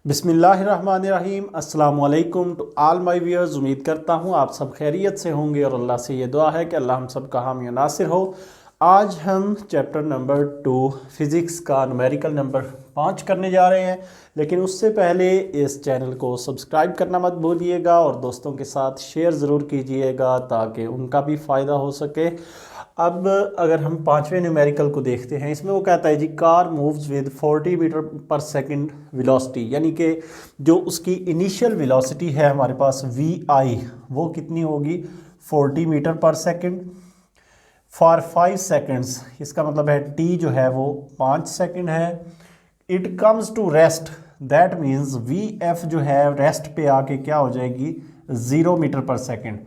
बिस्मिल्लाहिर्रहमानिर्रहीम। अस्सलाम वालेकुम टू ऑल माय व्यूअर्स। उम्मीद करता हूँ आप सब खैरियत से होंगे और अल्लाह से ये दुआ है कि अल्लाह हम सब का हामी नासिर हो। आज हम चैप्टर नंबर 2 फिज़िक्स का न्यूमेरिकल नंबर 5 करने जा रहे हैं, लेकिन उससे पहले इस चैनल को सब्सक्राइब करना मत भूलिएगा और दोस्तों के साथ शेयर ज़रूर कीजिएगा ताकि उनका भी फ़ायदा हो सके। अब अगर हम 5वें न्यूमेरिकल को देखते हैं, इसमें वो कहता है जी कार मूव्स विद 40 मीटर पर सेकंड वेलोसिटी, यानी कि जो उसकी इनिशियल वेलोसिटी है हमारे पास वी आई, वो कितनी होगी 40 मीटर पर सेकंड फॉर 5 सेकंड्स। इसका मतलब है टी जो है वो 5 सेकंड है। It comes to rest, that means V F जो है रेस्ट पे आके क्या हो जाएगी 0 मीटर पर सेकंड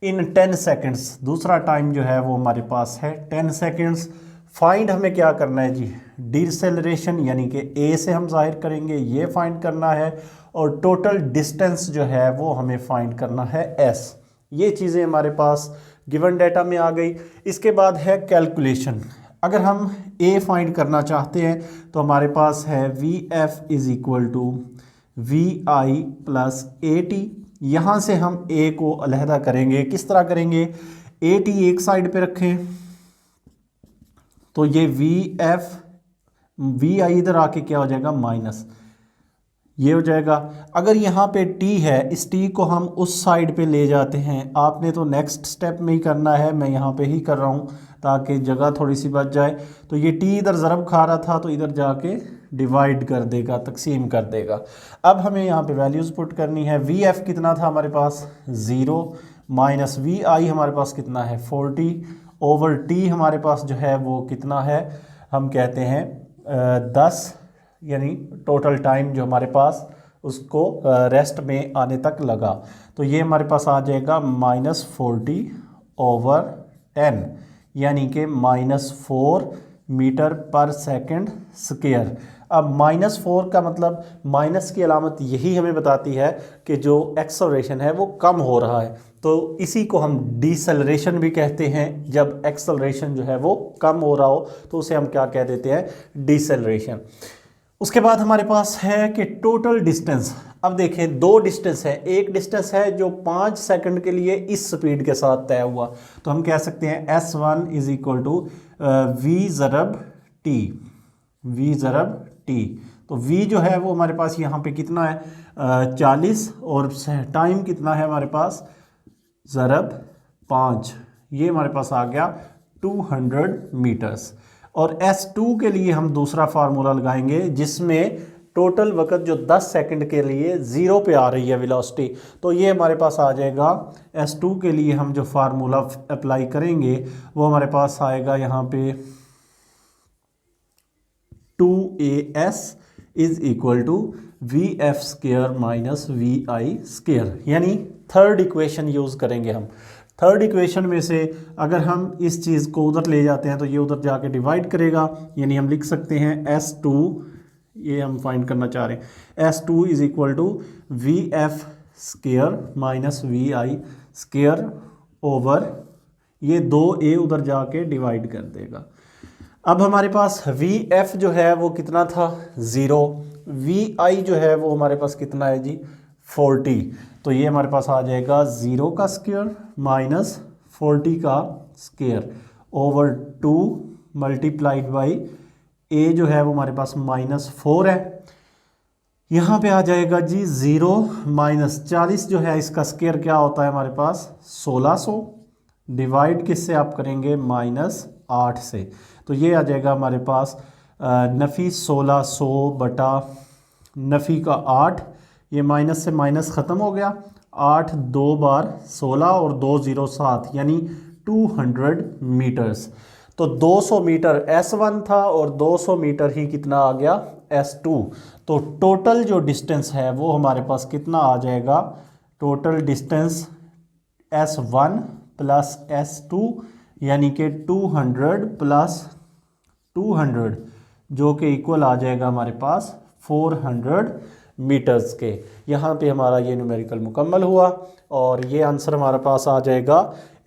इन 10 सेकंड्स। दूसरा टाइम जो है वो हमारे पास है 10 सेकंड्स। फाइंड हमें क्या करना है जी, डिसेलरेशन यानी कि ए से हम जाहिर करेंगे, ये फाइंड करना है, और टोटल डिस्टेंस जो है वो हमें फाइंड करना है एस। ये चीज़ें हमारे पास गिवन डेटा में आ गई। इसके बाद है कैलकुलेशन। अगर हम ए फाइंड करना चाहते हैं तो हमारे पास है V F is equal to V I plus A T. यहाँ से हम ए को अलहदा करेंगे। किस तरह करेंगे, ए टी एक साइड पे रखें तो ये वी एफ वी आई इधर आके क्या हो जाएगा माइनस, ये हो जाएगा। अगर यहाँ पे टी है, इस टी को हम उस साइड पे ले जाते हैं। आपने तो नेक्स्ट स्टेप में ही करना है, मैं यहाँ पे ही कर रहा हूँ ताकि जगह थोड़ी सी बच जाए। तो ये टी इधर ज़रब खा रहा था तो इधर जाके डिवाइड कर देगा, तकसीम कर देगा। अब हमें यहाँ पे वैल्यूज़ पुट करनी है। वी एफ कितना था हमारे पास 0 माइनस वी आई हमारे पास कितना है 40 ओवर टी हमारे पास जो है वो कितना है, हम कहते हैं 10, यानी टोटल टाइम जो हमारे पास उसको रेस्ट में आने तक लगा। तो ये हमारे पास आ जाएगा -40 ओवर 10, यानी कि -4 मीटर पर सेकंड स्क्वायर। अब -4 का मतलब माइनस की अलामत यही हमें बताती है कि जो एक्सेलरेशन है वो कम हो रहा है। तो इसी को हम डिसेलरेशन भी कहते हैं। जब एक्सेलरेशन जो है वो कम हो रहा हो तो उसे हम क्या कह देते हैं, डिसेलरेशन। उसके बाद हमारे पास है कि टोटल डिस्टेंस। अब देखें दो डिस्टेंस है, एक डिस्टेंस है जो 5 सेकंड के लिए इस स्पीड के साथ तय हुआ, तो हम कह सकते हैं S1 is equal to V ज़रब टी, वी ज़रब टी। तो v जो है वो हमारे पास यहाँ पे कितना है 40, और टाइम कितना है हमारे पास ज़रब 5, ये हमारे पास आ गया 200 मीटर्स। और S2 के लिए हम दूसरा फार्मूला लगाएंगे जिसमें टोटल वक्त जो 10 सेकंड के लिए 0 पे आ रही है वेलोसिटी, तो ये हमारे पास आ जाएगा। S2 के लिए हम जो फार्मूला अप्लाई करेंगे वो हमारे पास आएगा यहाँ पे 2AS is equal to V F square minus V I square, यानी थर्ड इक्वेशन यूज़ करेंगे हम। थर्ड इक्वेशन में से अगर हम इस चीज़ को उधर ले जाते हैं तो ये उधर जाके डिवाइड करेगा, यानी हम लिख सकते हैं S2, ये हम फाइंड करना चाह रहे हैं, S2 is equal to V F square minus V I square over ये 2A उधर जाके डिवाइड कर देगा। अब हमारे पास वी एफ जो है वो कितना था 0, वी आई जो है वो हमारे पास कितना है जी 40, तो ये हमारे पास आ जाएगा 0 का स्क्वायर माइनस 40 का स्क्वायर ओवर 2 मल्टीप्लाइड बाई ए जो है वो हमारे पास -4 है। यहाँ पे आ जाएगा जी 0 माइनस 40 जो है इसका स्क्वायर क्या होता है हमारे पास 1600, डिवाइड किससे आप करेंगे -8 से, तो ये आ जाएगा हमारे पास नफ़ी 1600 बटा नफ़ी का 8, ये माइनस से माइनस ख़त्म हो गया, 8 2 बार 16 और 2 0 7, यानी 200 मीटर्स। तो 200 मीटर S1 था और 200 मीटर ही कितना आ गया S2। तो टोटल जो डिस्टेंस है वो हमारे पास कितना आ जाएगा, total distance S1 plus S2 यानी कि 200 प्लस 200 जो कि इक्वल आ जाएगा हमारे पास 400 मीटर्स के। यहाँ पे हमारा ये न्यूमेरिकल मुकम्मल हुआ और ये आंसर हमारे पास आ जाएगा।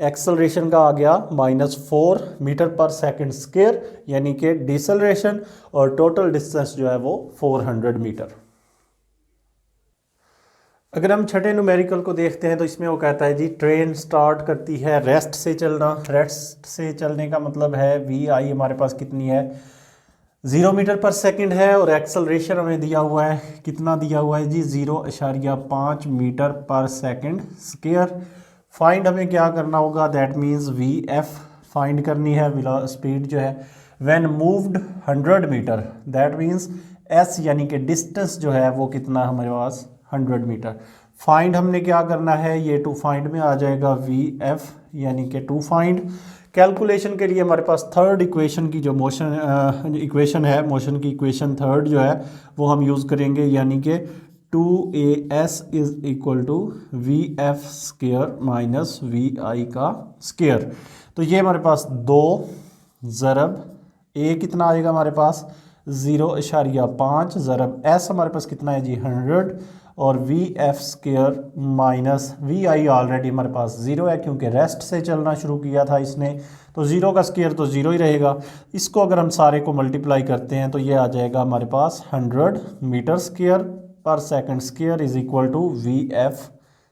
एक्सेलरेशन का आ गया -4 मीटर पर सेकंड स्क्वायर, यानी कि डिसेलरेशन, और टोटल डिस्टेंस जो है वो 400 मीटर। अगर हम छठे न्यूमेरिकल को देखते हैं तो इसमें वो कहता है जी ट्रेन स्टार्ट करती है रेस्ट से चलना। रेस्ट से चलने का मतलब है वी आई हमारे पास कितनी है, 0 मीटर पर सेकंड है, और एक्सेलरेशन हमें दिया हुआ है, कितना दिया हुआ है जी 0.5 मीटर पर सेकंड स्क्वायर। फाइंड हमें क्या करना होगा, that means V F find करनी है, स्पीड जो है when moved 100 metre, that means S यानी कि डिस्टेंस जो है वो कितना हमारे पास 100 मीटर। फाइंड हमने क्या करना है, ये टू फाइंड में आ जाएगा वी एफ यानी कि टू फाइंड। कैलकुलेशन के लिए हमारे पास थर्ड इक्वेशन की जो मोशन इक्वेशन है, मोशन की इक्वेशन थर्ड जो है वो हम यूज़ करेंगे, यानी कि 2as is equal to V F square minus V I का स्क्वायर। तो ये हमारे पास 2 ज़रब ए कितना आएगा हमारे पास 0.5 ज़रब एस हमारे पास कितना है जी 100, और V F square minus V I already हमारे पास 0 है क्योंकि रेस्ट से चलना शुरू किया था इसने, तो 0 का स्क्वायर तो 0 ही रहेगा। इसको अगर हम सारे को मल्टीप्लाई करते हैं तो ये आ जाएगा हमारे पास 100 मीटर स्क्वायर पर second square is equal to V F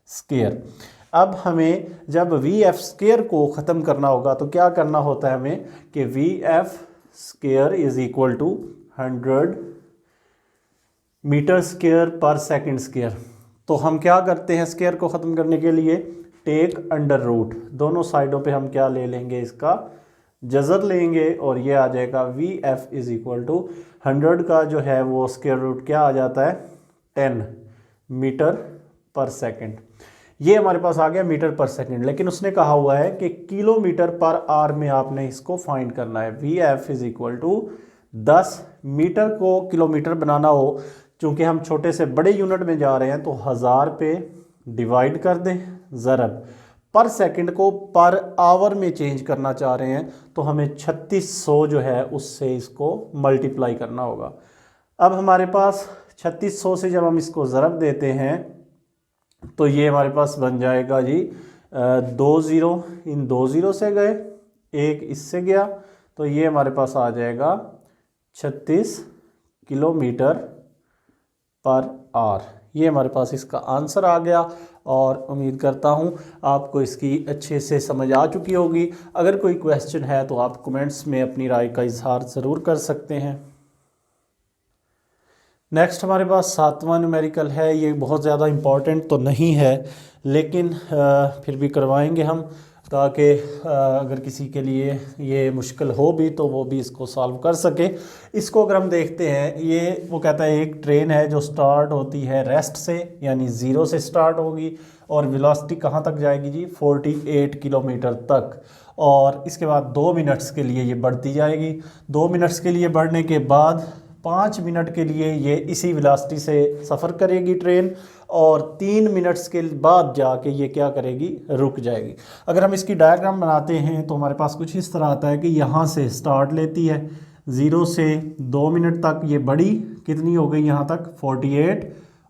square. अब हमें जब वी एफ स्क्वायर को ख़त्म करना होगा तो क्या करना होता है हमें कि V F square is equal to 100 metre square पर सेकंड स्क्वायर। तो हम क्या करते हैं स्क्वायर को ख़त्म करने के लिए, टेक अंडर रूट, दोनों साइडों पे हम क्या ले लेंगे, इसका जज़र लेंगे, और ये आ जाएगा V F is equal to 100 का जो है वो स्क्वायर रूट क्या आ जाता है 10 मीटर पर सेकंड। ये हमारे पास आ गया मीटर पर सेकंड, लेकिन उसने कहा हुआ है कि किलोमीटर पर आवर में आपने इसको फाइंड करना है। V F is equal to 10 metre को किलोमीटर बनाना हो, चूँकि हम छोटे से बड़े यूनिट में जा रहे हैं तो 1000 पे डिवाइड कर दें, ज़रब पर सेकंड को पर आवर में चेंज करना चाह रहे हैं तो हमें 3600 जो है उससे इसको मल्टीप्लाई करना होगा। अब हमारे पास 3600 से जब हम इसको ज़रब देते हैं तो ये हमारे पास बन जाएगा जी 2 ज़ीरो, इन 2 ज़ीरो से गए, एक इससे गया, तो ये हमारे पास आ जाएगा 36 किलोमीटर पर आवर। ये हमारे पास इसका आंसर आ गया, और उम्मीद करता हूँ आपको इसकी अच्छे से समझ आ चुकी होगी। अगर कोई क्वेश्चन है तो आप कमेंट्स में अपनी राय का इजहार ज़रूर कर सकते हैं। नेक्स्ट हमारे पास 7वां न्यूमेरिकल है। ये बहुत ज़्यादा इम्पॉर्टेंट तो नहीं है, लेकिन फिर भी करवाएंगे हम, ताकि अगर किसी के लिए ये मुश्किल हो भी तो वो भी इसको सॉल्व कर सके। इसको अगर हम देखते हैं, ये वो कहता है एक ट्रेन है जो स्टार्ट होती है रेस्ट से, यानी 0 से स्टार्ट होगी, और वेलोसिटी कहाँ तक जाएगी जी 48 किलोमीटर तक, और इसके बाद 2 मिनट्स के लिए ये बढ़ती जाएगी। 2 मिनट्स के लिए बढ़ने के बाद 5 मिनट के लिए ये इसी वेलोसिटी से सफ़र करेगी ट्रेन, और 3 मिनट्स के बाद जाके ये क्या करेगी, रुक जाएगी। अगर हम इसकी डायग्राम बनाते हैं तो हमारे पास कुछ इस तरह आता है कि यहाँ से स्टार्ट लेती है 0 से 2 मिनट तक, ये बड़ी कितनी हो गई यहाँ तक 48,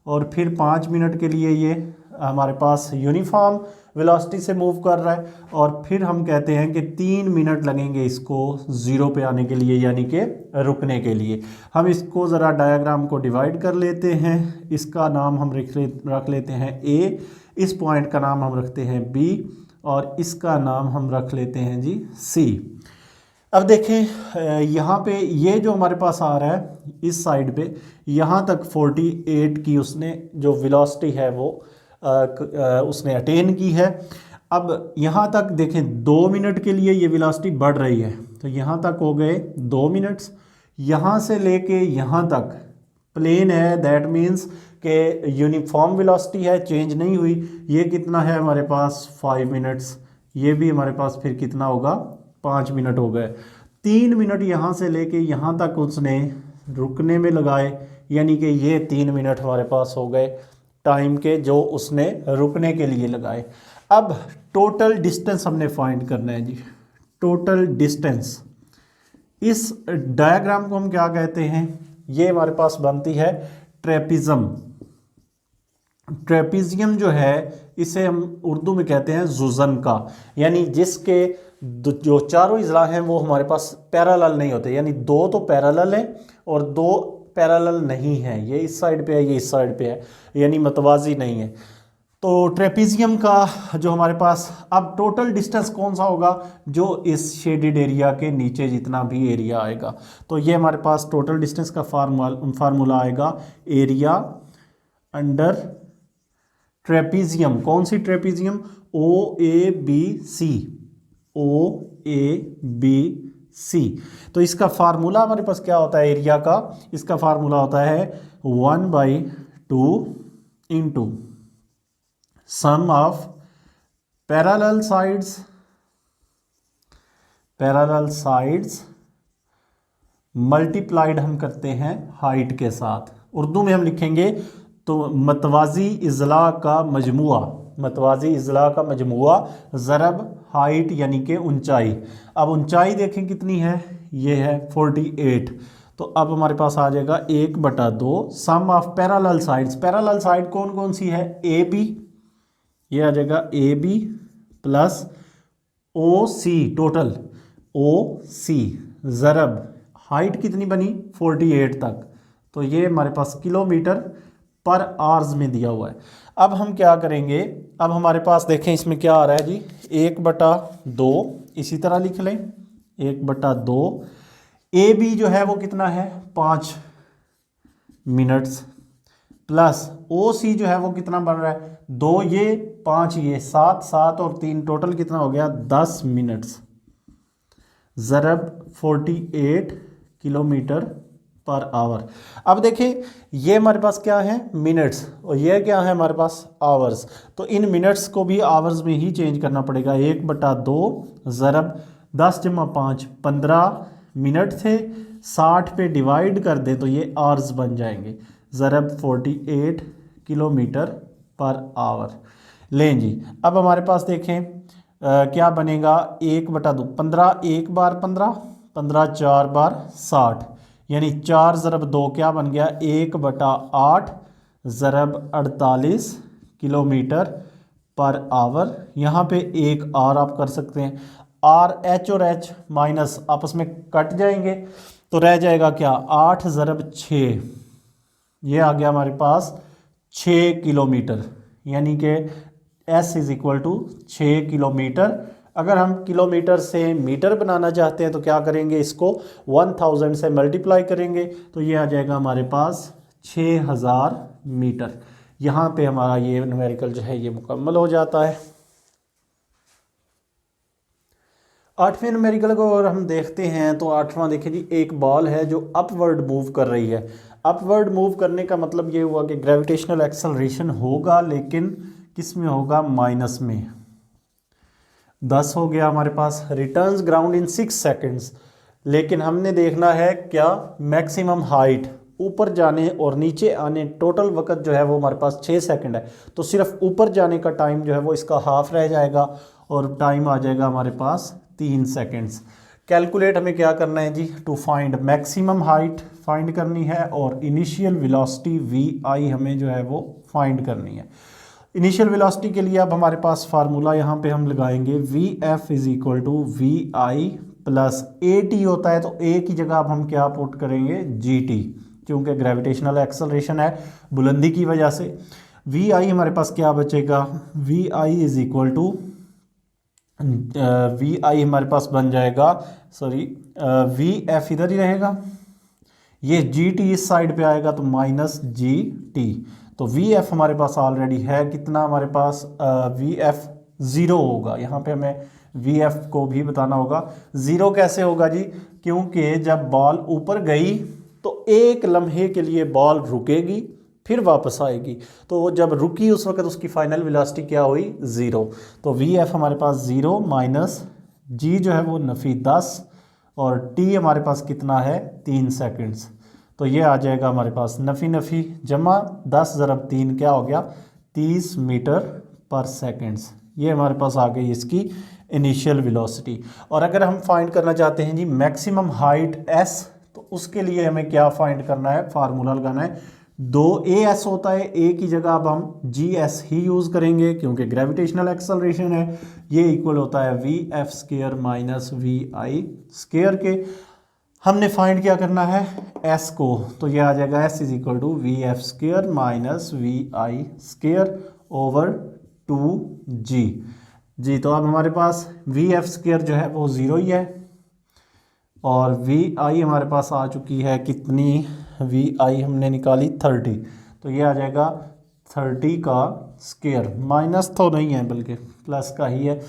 और फिर 5 मिनट के लिए ये हमारे पास यूनिफॉर्म वेलोसिटी से मूव कर रहा है, और फिर हम कहते हैं कि 3 मिनट लगेंगे इसको 0 पे आने के लिए, यानी कि रुकने के लिए। हम इसको ज़रा डायग्राम को डिवाइड कर लेते हैं। इसका नाम हम रख लेते हैं ए, इस पॉइंट का नाम हम रखते हैं बी, और इसका नाम हम रख लेते हैं जी सी। अब देखें यहाँ पे ये जो हमारे पास आ रहा है इस साइड पे, यहाँ तक 48 की उसने जो वेलोसिटी है वो उसने अटेन की है। अब यहाँ तक देखें 2 मिनट के लिए ये वेलोसिटी बढ़ रही है, तो यहाँ तक हो गए 2 मिनट्स। यहाँ से लेके यहाँ तक प्लेन है, दैट मीन्स के यूनिफॉर्म वेलोसिटी है, चेंज नहीं हुई। ये कितना है हमारे पास 5 मिनट्स, ये भी हमारे पास फिर कितना होगा 5 मिनट हो गए। 3 मिनट यहाँ से लेके यहाँ तक उसने रुकने में लगाए, यानी कि ये 3 मिनट हमारे पास हो गए टाइम के जो उसने रुकने के लिए लगाए। अब टोटल डिस्टेंस हमने फाइंड करना है जी, टोटल डिस्टेंस। इस डायग्राम को हम क्या कहते हैं, ये हमारे पास बनती है ट्रेपिज्म। ट्रेपिजियम जो है इसे हम उर्दू में कहते हैं जुज़न का, यानी जिसके जो चारों इज़ला हैं वो हमारे पास पैरेलल नहीं होते, यानी 2 तो पैरेलल हैं और 2 पैरेलल नहीं है, ये इस साइड पे है, ये इस साइड पे है, यानी मतवाजी नहीं है। तो ट्रेपीजियम का जो हमारे पास अब टोटल डिस्टेंस कौन सा होगा, जो इस शेडेड एरिया के नीचे जितना भी एरिया आएगा, तो ये हमारे पास टोटल डिस्टेंस का फार्मूला आएगा एरिया अंडर ट्रेपीजियम। कौन सी trapezium, O A B C, O A B C. तो इसका फार्मूला हमारे पास क्या होता है एरिया का, इसका फार्मूला होता है 1/2 into sum of parallel sides multiplied हम करते हैं हाइट के साथ। उर्दू में हम लिखेंगे तो मतवाजी इजला का मजमुआ, मतवाजी इजला का मजमुआ ज़रब हाइट यानी कि ऊंचाई। अब ऊंचाई देखें कितनी है, ये है 48। तो अब हमारे पास आ जाएगा 1/2 sum of parallel sides. Parallel side कौन कौन सी है, ए बी, ये आ जाएगा A B plus O C, total O C ज़रब हाइट कितनी बनी 48 तक, तो ये हमारे पास किलोमीटर पर आवर्स में दिया हुआ है। अब हम क्या करेंगे, अब हमारे पास देखें इसमें क्या आ रहा है जी, 1/2, इसी तरह लिख लें 1/2। ए बी जो है वो कितना है 5 मिनट्स, प्लस ओ सी जो है वो कितना बन रहा है 2, ये 5, ये 7, 7 और 3 टोटल कितना हो गया 10 मिनट्स, ज़रब 48 किलोमीटर पर आवर। अब देखिए ये हमारे पास क्या है मिनट्स, और ये क्या है हमारे पास आवर्स, तो इन मिनट्स को भी आवर्स में ही चेंज करना पड़ेगा। 1/2 ज़रब 10 × 5 15 मिनट थे, 60 पे डिवाइड कर दे तो ये आवर्स बन जाएंगे, ज़रब 48 किलोमीटर पर आवर। लें जी, अब हमारे पास देखें क्या बनेगा 1/2, 15 1 बार 15, 15 4 बार 60, यानी 4 ज़रब 2 क्या बन गया 1/8 ज़रब 48 किलोमीटर पर आवर। यहाँ पे एक आर आप कर सकते हैं, आर एच और एच माइनस आपस में कट जाएंगे तो रह जाएगा क्या 8 ज़रब 6, ये आ गया हमारे पास 6 किलोमीटर, यानी कि S = 6 किलोमीटर। अगर हम किलोमीटर से मीटर बनाना चाहते हैं तो क्या करेंगे, इसको 1000 से मल्टीप्लाई करेंगे तो ये आ जाएगा हमारे पास 6000 मीटर। यहाँ पे हमारा ये न्यूमेरिकल जो है ये मुकम्मल हो जाता है। 8वें न्यूमेरिकल को अगर हम देखते हैं तो 8वां देखिए जी, एक बॉल है जो अपवर्ड मूव कर रही है। अपवर्ड मूव करने का मतलब ये हुआ कि ग्रेविटेशनल एक्सेलरेशन होगा, लेकिन किस में होगा, माइनस में। 10 हो गया हमारे पास। रिटर्न्स ग्राउंड इन 6 सेकेंड्स, लेकिन हमने देखना है क्या मैक्सिमम हाइट, ऊपर जाने और नीचे आने टोटल वक्त जो है वो हमारे पास 6 सेकंड है, तो सिर्फ ऊपर जाने का टाइम जो है वो इसका हाफ रह जाएगा और टाइम आ जाएगा हमारे पास 3 सेकंड्स। कैलकुलेट हमें क्या करना है जी, to find maximum height find करनी है और इनिशियल वेलोसिटी vi हमें जो है वो फाइंड करनी है। इनिशियल वेलोसिटी के लिए अब हमारे पास फार्मूला यहाँ पे हम लगाएंगे vf = vi प्लस at होता है, तो a की जगह अब हम क्या पुट करेंगे gt, क्योंकि ग्रेविटेशनल एक्सेलरेशन है बुलंदी की वजह से। vi हमारे पास क्या बचेगा, vi हमारे पास बन जाएगा, सॉरी vf इधर ही रहेगा, ये gt इस साइड पे आएगा तो माइनस gt, तो vf हमारे पास ऑलरेडी है कितना, हमारे पास vf 0 होगा। यहाँ पे हमें vf को भी बताना होगा। 0 कैसे होगा जी, क्योंकि जब बॉल ऊपर गई तो एक लम्हे के लिए बॉल रुकेगी फिर वापस आएगी, तो जब रुकी उस वक्त उसकी फाइनल वेलोसिटी क्या हुई 0, तो vf हमारे पास 0 माइनस g जो है वो नफ़ी 10 और t हमारे पास कितना है 3 सेकंड्स, तो ये आ जाएगा हमारे पास नफ़ी नफ़ी जमा 10 ज़रब 3 क्या हो गया 30 मीटर पर सेकंड्स। ये हमारे पास आ गई इसकी इनिशियल वेलोसिटी। और अगर हम फाइंड करना चाहते हैं जी मैक्सिमम हाइट s, तो उसके लिए हमें क्या फाइंड करना है, फार्मूला लगाना है 2as होता है, a की जगह अब हम gs ही यूज़ करेंगे क्योंकि ग्रेविटेशनल एक्सेलरेशन है। ये इक्वल होता है vf² माइनस vi² के। हमने फाइंड क्या करना है s को, तो ये आ जाएगा s is equal to V F square minus V I square over 2g जी। तो अब हमारे पास वी एफ स्क्र जो है वो 0 ही है और वी आई हमारे पास आ चुकी है कितनी, वी आई हमने निकाली 30, तो ये आ जाएगा 30 का स्क्वायर, माइनस तो नहीं है बल्कि प्लस का ही है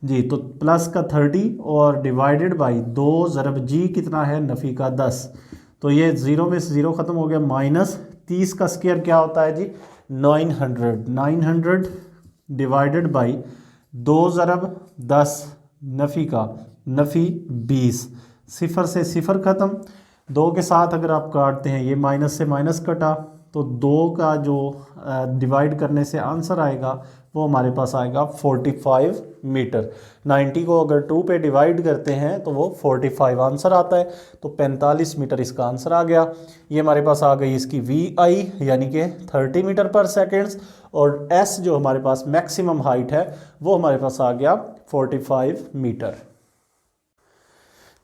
जी। तो प्लस का 30 और डिवाइडेड बाई 2 ज़रब जी कितना है नफ़ी का 10, तो ये 0 में से 0 ख़त्म हो गया, माइनस 30 का स्क्वायर क्या होता है जी 900 डिवाइडेड बाई 2 ज़रब 10 नफ़ी का नफ़ी 20, सिफर से सिफर ख़त्म, 2 के साथ अगर आप काटते हैं ये माइनस से माइनस कटा, तो 2 का जो डिवाइड करने से आंसर आएगा वो हमारे पास आएगा 45 मीटर। 90 को अगर 2 पे डिवाइड करते हैं तो वो 45 आंसर आता है, तो 45 मीटर इसका आंसर आ गया। ये हमारे पास आ गई इसकी वी आई यानी कि 30 मीटर पर सेकेंड्स, और एस जो हमारे पास मैक्सिमम हाइट है वो हमारे पास आ गया 45 मीटर।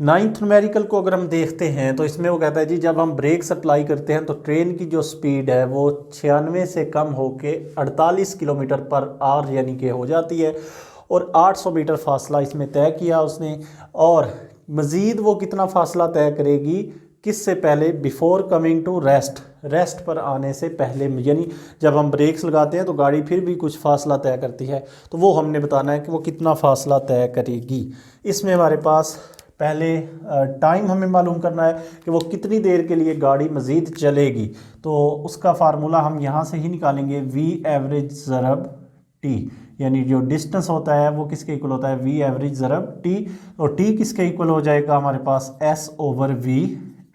9th न्यूमेरिकल को अगर हम देखते हैं तो इसमें वो कहता है जी जब हम ब्रेक्स अप्लाई करते हैं तो ट्रेन की जो स्पीड है वो 96 से कम होके 48 किलोमीटर पर आवर यानी कि हो जाती है, और 800 मीटर फासला इसमें तय किया उसने, और मज़ीद वो कितना फासला तय करेगी किससे पहले, बिफोर कमिंग टू रेस्ट पर आने से पहले, यानी जब हम ब्रेक्स लगाते हैं तो गाड़ी फिर भी कुछ फासला तय करती है, तो वो हमने बताना है कि वो कितना फासला तय करेगी। इसमें हमारे पास पहले टाइम हमें मालूम करना है कि वो कितनी देर के लिए गाड़ी मज़ीद चलेगी, तो उसका फार्मूला हम यहाँ से ही निकालेंगे, वी एवरेज ज़रब टी, यानी जो डिस्टेंस होता है वो किसके इक्वल होता है वी एवरेज ज़रब टी, और टी किसके इक्वल हो जाएगा हमारे पास एस ओवर वी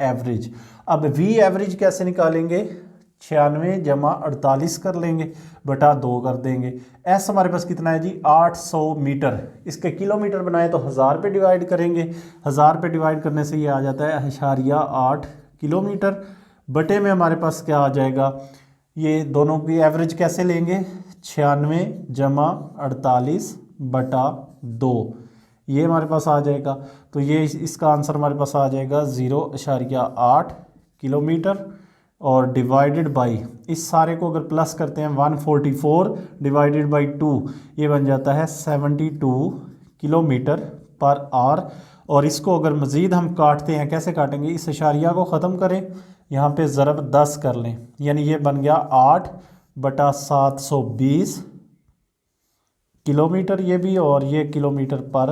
एवरेज। अब वी एवरेज कैसे निकालेंगे, 96 जमा 48 कर लेंगे बटा 2 कर देंगे, एस हमारे पास कितना है जी 800 मीटर, इसके किलोमीटर बनाए तो 1000 पे डिवाइड करेंगे, 1000 पे डिवाइड करने से ये आ जाता है 0.8 किलोमीटर, बटे में हमारे पास क्या आ जाएगा, ये दोनों की एवरेज कैसे लेंगे 96 जमा 48 बटा 2, ये हमारे पास आ जाएगा, तो ये इसका आंसर हमारे पास आ जाएगा 0.8 किलोमीटर, और डिवाइडेड बाई इस सारे को अगर प्लस करते हैं 144 डिवाइडेड बाई 2 ये बन जाता है 72 किलोमीटर पर आवर, और इसको अगर मज़ीद हम काटते हैं कैसे काटेंगे, इस इशारिया को ख़त्म करें, यहाँ पे ज़रब 10 कर लें, यानी ये बन गया 8 बटा 720 किलोमीटर ये भी, और ये किलोमीटर पर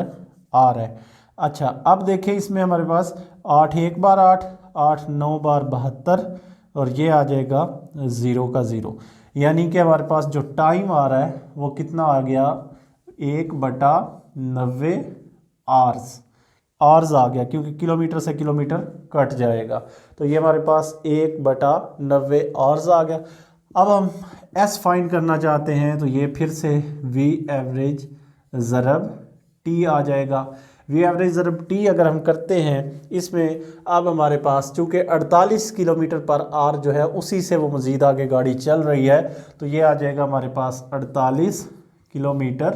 आवर है। अच्छा अब देखें इसमें हमारे पास 8 एक बार 8, 8 9 बार 72, और ये आ जाएगा 0 का 0, यानी कि हमारे पास जो टाइम आ रहा है वो कितना आ गया 1/90 आवर्स आ गया, क्योंकि किलोमीटर से किलोमीटर कट जाएगा, तो ये हमारे पास 1/90 आवर्स आ गया। अब हम एस फाइंड करना चाहते हैं तो ये फिर से वी एवरेज ज़रब टी आ जाएगा, वी एवरेज ज़रब टी अगर हम करते हैं इसमें, अब हमारे पास चूँकि 48 किलोमीटर पर आवर जो है उसी से वो मज़ीद आगे गाड़ी चल रही है, तो ये आ जाएगा हमारे पास 48 किलोमीटर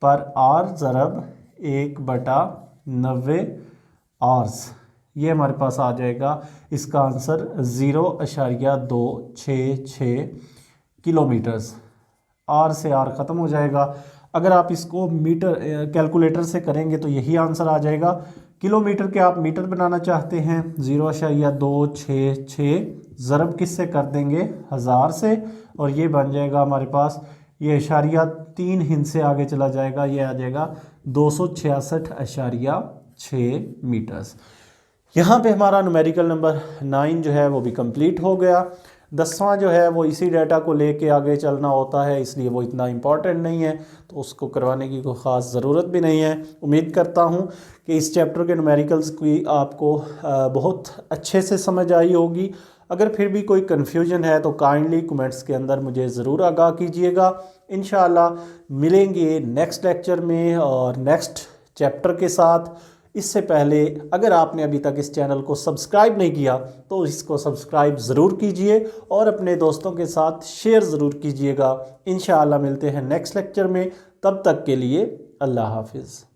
पर आवर ज़रब 1/90 आवर्स, ये हमारे पास आ जाएगा, इसका आंसर 0.266 किलोमीटर्स, आर से आर ख़त्म हो जाएगा। अगर आप इसको मीटर कैलकुलेटर से करेंगे तो यही आंसर आ जाएगा, किलोमीटर के आप मीटर बनाना चाहते हैं 0.266 ज़रब किससे कर देंगे 1000 से, और ये बन जाएगा हमारे पास, ये इशारिया 3 हिंद से आगे चला जाएगा, ये आ जाएगा 266.6 मीटर्स। यहाँ पे हमारा न्यूमेरिकल नंबर 9 जो है वो भी कंप्लीट हो गया। 10वां जो है वो इसी डाटा को लेके आगे चलना होता है, इसलिए वो इतना इम्पॉर्टेंट नहीं है, तो उसको करवाने की कोई ख़ास ज़रूरत भी नहीं है। उम्मीद करता हूँ कि इस चैप्टर के न्यूमेरिकल्स की आपको बहुत अच्छे से समझ आई होगी। अगर फिर भी कोई कन्फ्यूजन है तो काइंडली कमेंट्स के अंदर मुझे ज़रूर आगाह कीजिएगा। इंशाअल्लाह मिलेंगे नेक्स्ट लेक्चर में और नेक्स्ट चैप्टर के साथ। इससे पहले अगर आपने अभी तक इस चैनल को सब्सक्राइब नहीं किया तो इसको सब्सक्राइब ज़रूर कीजिए और अपने दोस्तों के साथ शेयर ज़रूर कीजिएगा। इंशाअल्लाह मिलते हैं नेक्स्ट लेक्चर में, तब तक के लिए अल्लाह हाफिज़।